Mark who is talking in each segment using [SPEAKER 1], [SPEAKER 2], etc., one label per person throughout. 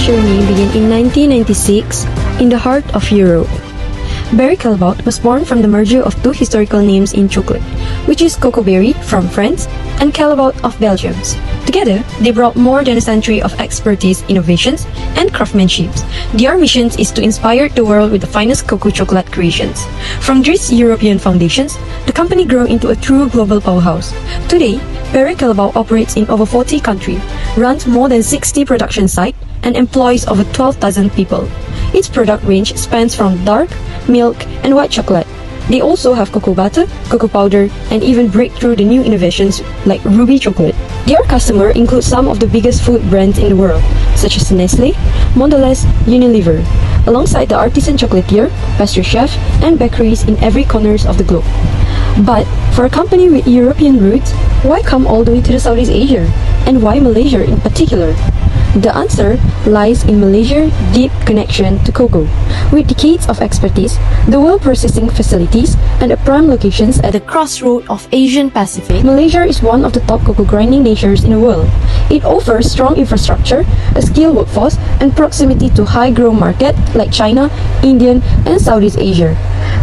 [SPEAKER 1] company's journey began in 1996 in the heart of Europe. Barry Callebaut was born from the merger of two historical names in chocolate, which is Cocoa Berry from France and Callebaut of Belgium. Together, they brought more than a century of expertise, innovations, and craftsmanship. Their mission is to inspire the world with the finest cocoa chocolate creations. From these European foundations, the company grew into a true global powerhouse. Today, Barry Callebaut operates in over 40 countries, runs more than 60 production sites, and employs over 12,000 people. Its product range spans from dark, milk, and white chocolate. They also have cocoa butter, cocoa powder, and even break through the new innovations like ruby chocolate. Their customer includes some of the biggest food brands in the world, such as Nestle, Mondelez, Unilever, alongside the artisan chocolatier, pastry chef, and bakeries in every corner of the globe. But for a company with European roots, why come all the way to Southeast Asia? And why Malaysia in particular? The answer lies in Malaysia's deep connection to cocoa. With decades of expertise, the world processing facilities, and prime locations at the crossroad of Asian Pacific, Malaysia is one of the top cocoa grinding nations in the world. It offers strong infrastructure, a skilled workforce, and proximity to high-growth markets like China, India, and Southeast Asia.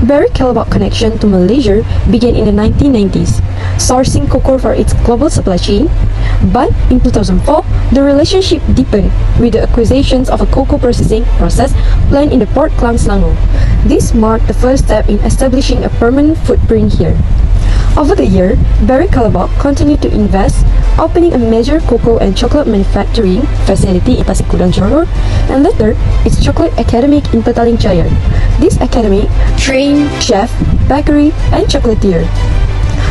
[SPEAKER 1] Barry Callebaut connection to Malaysia began in the 1990s, sourcing cocoa for its global supply chain. But in 2004, the relationship deepened with the acquisitions of a cocoa processing process plant in the Port Klang, Selangor. This marked the first step in establishing a permanent footprint here. Over the year, Barry Callebaut continued to invest, opening a major cocoa and chocolate manufacturing facility in Pasir Kudang, Johor, and later its chocolate academy in Petaling Jaya. This academy trained chef, bakery, and chocolatier,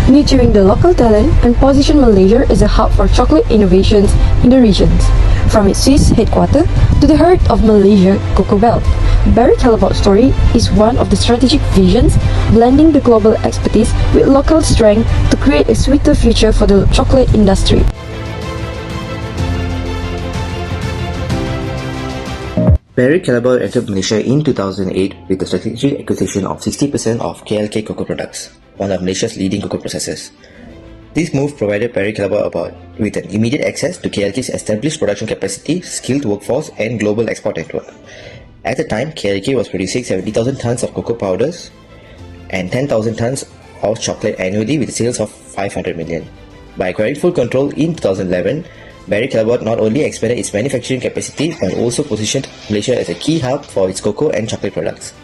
[SPEAKER 1] nurturing the local talent and position Malaysia as a hub for chocolate innovations in the regions. From its Swiss headquarters to the heart of Malaysia Cocoa Belt, Barry Callebaut's story is one of the strategic visions, blending the global expertise with local strength to create a sweeter future for the chocolate industry.
[SPEAKER 2] Barry Callebaut entered Malaysia in 2008 with the strategic acquisition of 60% of KLK Cocoa Products, one of Malaysia's leading cocoa processors. This move provided Barry Callebaut with an immediate access to KLK's established production capacity, skilled workforce, and global export network. At the time, KLK was producing 70,000 tons of cocoa powders and 10,000 tons of chocolate annually with sales of 500 million. By acquiring full control in 2011, Barry Callebaut not only expanded its manufacturing capacity but also positioned Malaysia as a key hub for its cocoa and chocolate products.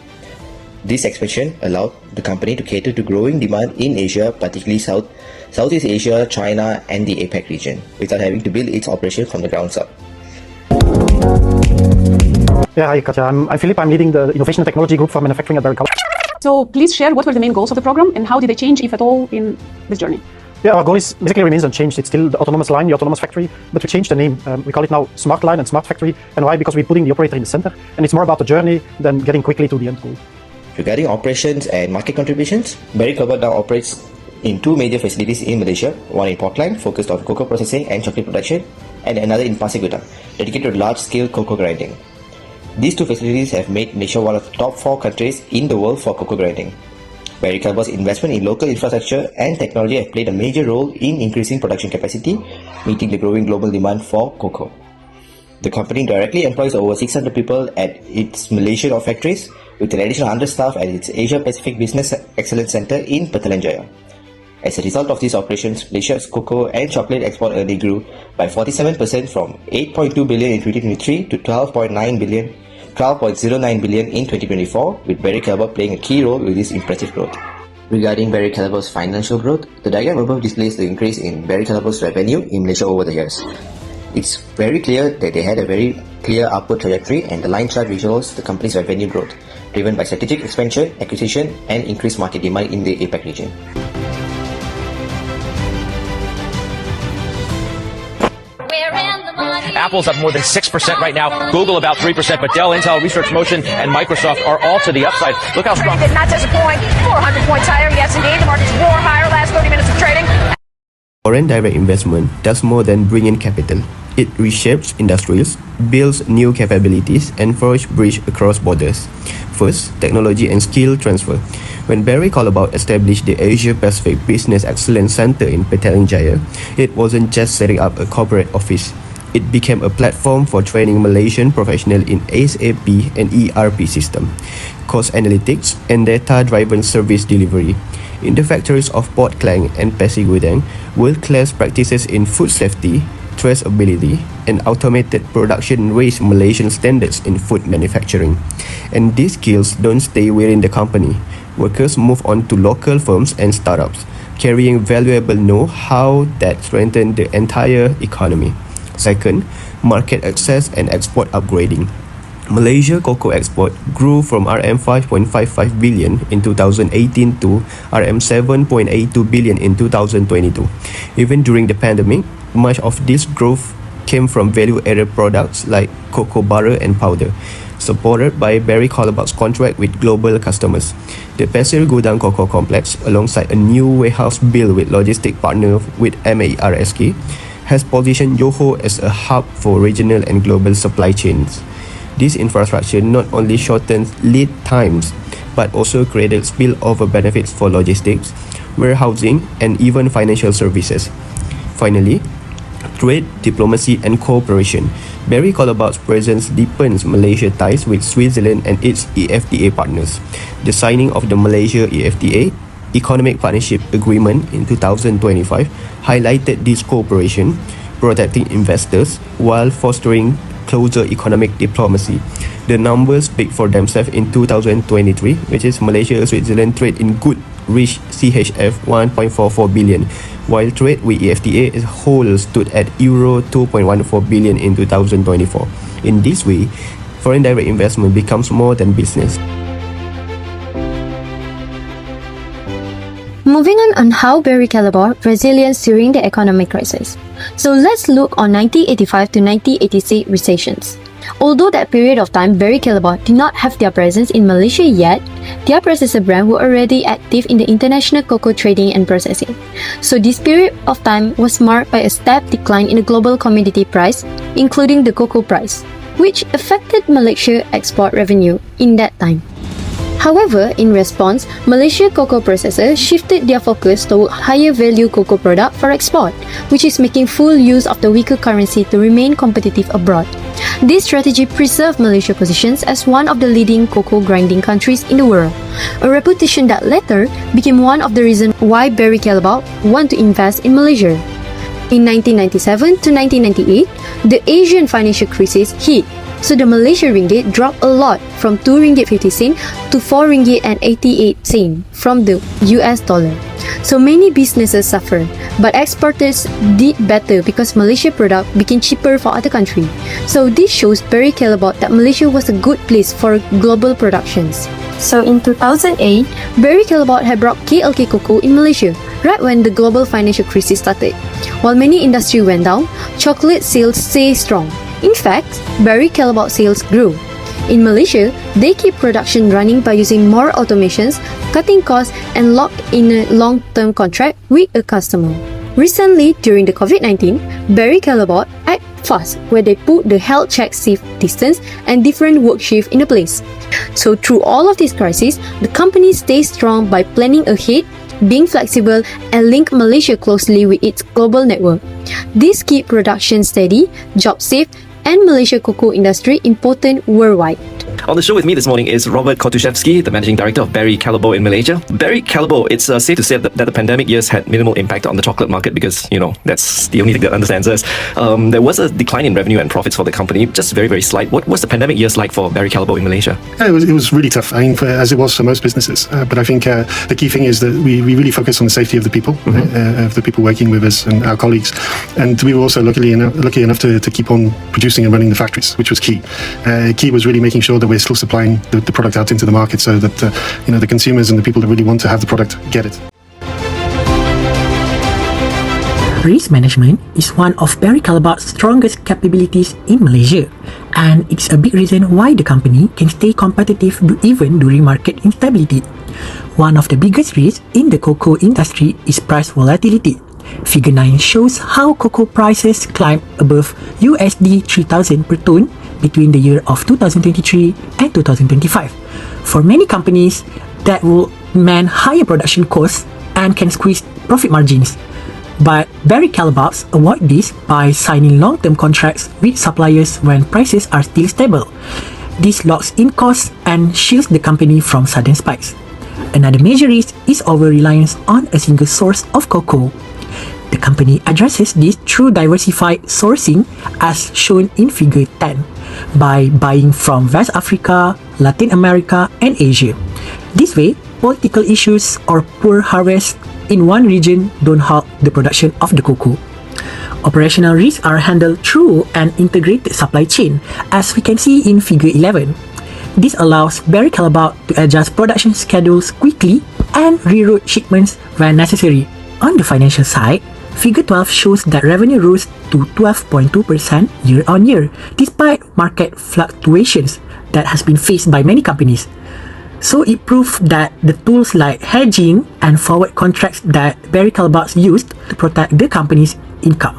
[SPEAKER 2] This expansion allowed the company to cater to growing demand in Asia, particularly Southeast Asia, China, and the APAC region, without having to build its operation from the ground up.
[SPEAKER 3] Yeah, hi Katja. I'm Philip. I'm leading the Innovation and Technology Group for Manufacturing at Barry Callebaut.
[SPEAKER 4] So please share what were the main goals of the program and how did they change, if at all, in this journey?
[SPEAKER 3] Yeah, our goal is basically remains unchanged. It's still the autonomous line, the autonomous factory, but we changed the name. We call it now Smart Line and Smart Factory. And why? Because we're putting the operator in the center, and it's more about the journey than getting quickly to the end goal.
[SPEAKER 2] Regarding operations and market contributions, Barry Callebaut now operates in two major facilities in Malaysia, one in Port Klang, focused on cocoa processing and chocolate production, and another in Pasir Kudang, dedicated to large-scale cocoa grinding. These two facilities have made Malaysia one of the top 4 countries in the world for cocoa grinding. Barry Callebaut's investment in local infrastructure and technology have played a major role in increasing production capacity, meeting the growing global demand for cocoa. The company directly employs over 600 people at its Malaysian factories, with an additional 100 staff at its Asia Pacific Business Excellence Center in Petaling Jaya. As a result of these operations, Malaysia's cocoa and chocolate export earnings grew by 47% from 8.2 billion in 2023 to 12.09 billion in 2024, with Barry Callebaut playing a key role with this impressive growth. Regarding Barry Callebaut's financial growth, the diagram above displays the increase in Barry Callebaut's revenue in Malaysia over the years. It's very clear that they had a very clear upward trajectory, and the line chart visuals the company's revenue growth, driven by strategic expansion, acquisition, and increased market demand in the APAC region.
[SPEAKER 5] Apple's up more than 6% right now. Google about 3%, but Dell, Intel, Research Motion, and Microsoft are all to the upside. Look how strong.
[SPEAKER 6] Did not disappoint. 400 points higher. Yes, indeed. The market's roared higher last 30 minutes of trading.
[SPEAKER 7] Foreign direct investment does more than bring in capital. It reshapes industries, builds new capabilities, and forges bridges across borders. First, technology and skill transfer. When Barry Callebaut established the Asia Pacific Business Excellence Center in Petaling Jaya, it wasn't just setting up a corporate office. it became a platform for training Malaysian professionals in SAP and ERP system, cost analytics, and data-driven service delivery. In the factories of Port Klang and Pasir Gudang, world-class practices in food safety, traceability, and automated production raise Malaysian standards in food manufacturing. And these skills don't stay within the company. Workers move on to local firms and startups, carrying valuable know-how that strengthen the entire economy. Second, market access and export upgrading. Malaysia cocoa export grew from RM 5.55 billion in 2018 to RM 7.82 billion in 2022. Even during the pandemic, much of this growth came from value-added products like cocoa butter and powder, supported by Barry Callebaut's contract with global customers. The Pasir Gudang Cocoa Complex, alongside a new warehouse built with logistic partner with MARSK, has positioned Johor as a hub for regional and global supply chains. This infrastructure not only shortens lead times, but also created spillover benefits for logistics, warehousing, and even financial services. Finally, trade, diplomacy, and cooperation. Barry Callebaut's presence deepens Malaysia ties with Switzerland and its EFTA partners. The signing of the Malaysia-EFTA Economic Partnership Agreement in 2025 highlighted this cooperation, protecting investors while fostering closer economic diplomacy. The numbers speak for themselves in 2023, which is Malaysia-Switzerland trade in good reached CHF 1.44 billion, while trade with EFTA as a whole stood at Euro 2.14 billion in 2024. In this way, foreign direct investment becomes more than business.
[SPEAKER 1] Moving on how Barry Callebaut resilience during the economic crisis. So let's look on 1985 to 1986 recessions. Although that period of time Barry Callebaut did not have their presence in Malaysia yet, their processor brand were already active in the international cocoa trading and processing. So this period of time was marked by a steep decline in the global commodity price, including the cocoa price, which affected Malaysia export revenue in that time. However, in response, Malaysia cocoa processors shifted their focus toward higher value cocoa product for export, which is making full use of the weaker currency to remain competitive abroad. This strategy preserved Malaysia's positions as one of the leading cocoa grinding countries in the world, a reputation that later became one of the reasons why Barry Callebaut wanted to invest in Malaysia. In 1997 to 1998, the Asian financial crisis hit. So the Malaysian ringgit dropped a lot from 2 ringgit 50 cent to 4 ringgit and 88 cent from the US dollar. So many businesses suffered, but exporters did better because Malaysia product became cheaper for other countries. So this shows Barry Callebaut that Malaysia was a good place for global productions. So in 2008, Barry Callebaut had brought KLK Cocoa in Malaysia, right when the global financial crisis started. While many industries went down, chocolate sales stayed strong. In fact, Barry Callebaut sales grew. In Malaysia, they keep production running by using more automations, cutting costs, and locked in a long-term contract with a customer. Recently, during the COVID-19, Barry Callebaut acted fast, where they put the health check safe distance and different work shifts in place. So through all of this crisis, the company stays strong by planning ahead, being flexible, and link Malaysia closely with its global network. This keeps production steady, jobs safe, and Malaysia cocoa industry important worldwide.
[SPEAKER 8] On the show with me this morning is Robert Kotuszewski, the Managing Director of Barry Callebaut in Malaysia. Barry Callebaut, it's safe to say that the pandemic years had minimal impact on the chocolate market because, that's the only thing that understands us. There was a decline in revenue and profits for the company, just very, very slight. What was the pandemic years like for Barry Callebaut in Malaysia?
[SPEAKER 3] It was really tough, as it was for most businesses. But I think the key thing is that we really focus on the safety of the people, of the people working with us and our colleagues. And we were also lucky enough to keep on producing and running the factories, which was key. Key was really making sure that we're still supplying the product out into the market so that the consumers and the people that really want to have the product get it.
[SPEAKER 9] Risk management is one of Barry Callebaut's strongest capabilities in Malaysia, and it's a big reason why the company can stay competitive even during market instability. One of the biggest risks in the cocoa industry is price volatility. Figure 9 shows how cocoa prices climbed above USD 3,000 per ton between the year of 2023 and 2025. For many companies, that will mean higher production costs and can squeeze profit margins. But Barry Callebaut avoid this by signing long-term contracts with suppliers when prices are still stable. This locks in costs and shields the company from sudden spikes. Another major risk is over-reliance on a single source of cocoa. The company addresses this through diversified sourcing as shown in figure 10 by buying from West Africa, Latin America and Asia. This way, political issues or poor harvest in one region don't halt the production of the cocoa. Operational risks are handled through an integrated supply chain, as we can see in figure 11. This allows Barry Callebaut to adjust production schedules quickly and reroute shipments when necessary. On the financial side, figure 12 shows that revenue rose to 12.2% year-on-year, despite market fluctuations that has been faced by many companies. So it proved that the tools like hedging and forward contracts that Barry Callebaut used to protect the company's income.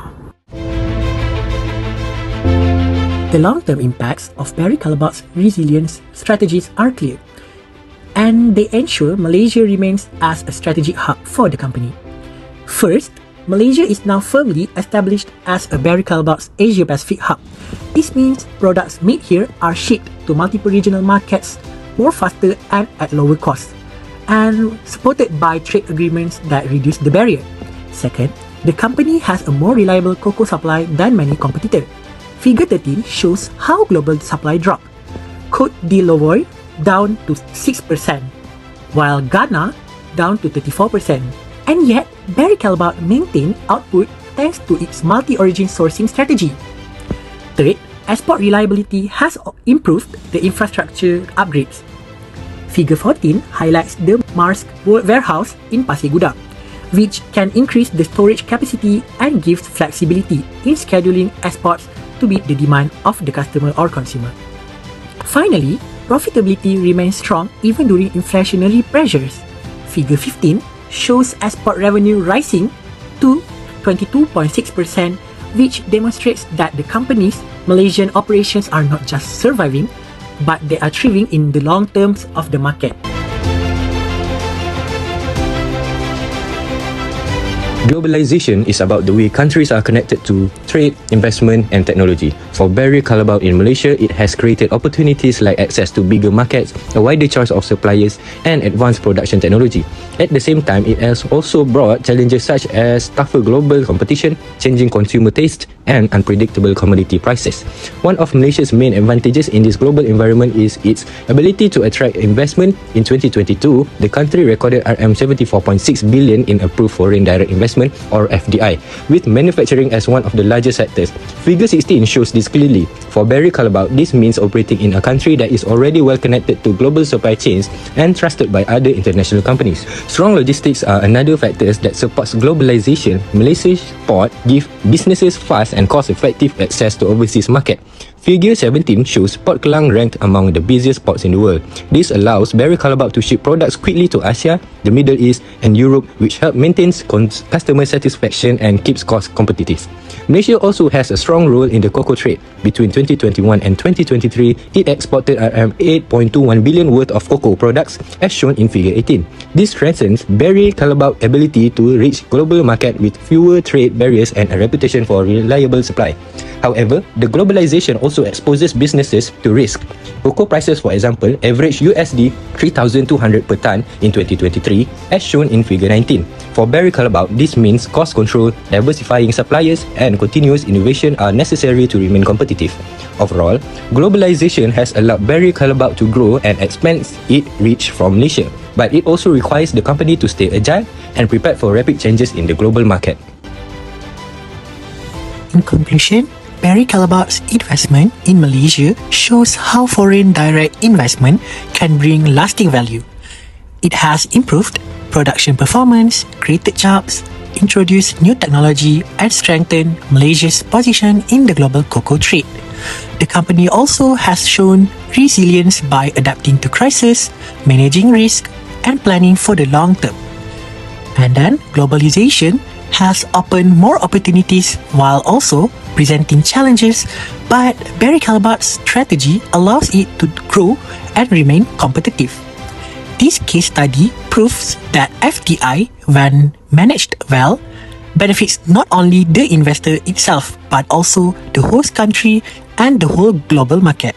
[SPEAKER 9] The long-term impacts of Barry Callebaut's resilience strategies are clear, and they ensure Malaysia remains as a strategic hub for the company. First, Malaysia is now firmly established as a Barry Callebaut's Asia-Pacific hub. This means products made here are shipped to multiple regional markets more faster and at lower cost, and supported by trade agreements that reduce the barrier. Second, the company has a more reliable cocoa supply than many competitors. Figure 13 shows how global supply dropped. Côte d'Ivoire down to 6%, while Ghana down to 34%. And yet, Barry Callebaut maintained output thanks to its multi-origin sourcing strategy. Third, export reliability has improved the infrastructure upgrades. Figure 14 highlights the Mars warehouse in Pasir Gudang, which can increase the storage capacity and gives flexibility in scheduling exports to meet the demand of the customer or consumer. Finally, profitability remains strong even during inflationary pressures. Figure 15 shows export revenue rising to 22.6%, which demonstrates that the company's Malaysian operations are not just surviving, but they are thriving in the long terms of the market.
[SPEAKER 10] Globalization is about the way countries are connected to trade, investment and technology. For Barry Callebaut in Malaysia, it has created opportunities like access to bigger markets, a wider choice of suppliers and advanced production technology. At the same time, it has also brought challenges such as tougher global competition, changing consumer taste and unpredictable commodity prices. One of Malaysia's main advantages in this global environment is its ability to attract investment. In 2022, the country recorded RM74.6 billion in approved foreign direct investment or FDI, with manufacturing as one of the largest sectors. Figure 16 shows this clearly. For Barry Callebaut, this means operating in a country that is already well connected to global supply chains and trusted by other international companies. Strong logistics are another factors that supports globalization. Malaysia's port give businesses fast and cost-effective access to overseas market. Figure 17 shows Port Klang ranked among the busiest ports in the world. This allows Barry Callebaut to ship products quickly to Asia, the Middle East and Europe, which help maintain customer satisfaction and keeps costs competitive. Malaysia also has a strong role in the cocoa trade. Between 2021 and 2023, it exported RM8.21 billion worth of cocoa products as shown in figure 18. This strengthens Barry Callebaut's ability to reach global market with fewer trade barriers and a reputation for reliable supply. However, the globalization also exposes businesses to risk. Cocoa prices, for example, averaged USD 3,200 per ton in 2023, as shown in figure 19. For Barry Callebaut, this means cost control, diversifying suppliers, and continuous innovation are necessary to remain competitive. Overall, globalization has allowed Barry Callebaut to grow and expand its reach from Malaysia, but it also requires the company to stay agile and prepared for rapid changes in the global market.
[SPEAKER 9] In conclusion, Barry Callebaut's investment in Malaysia shows how foreign direct investment can bring lasting value. It has improved production performance, created jobs, introduced new technology, and strengthened Malaysia's position in the global cocoa trade. The company also has shown resilience by adapting to crisis, managing risk, and planning for the long term. And then, globalization has opened more opportunities while also presenting challenges, but Barry Callebaut's strategy allows it to grow and remain competitive. This case study proves that FDI, when managed well, benefits not only the investor itself but also the host country and the whole global market.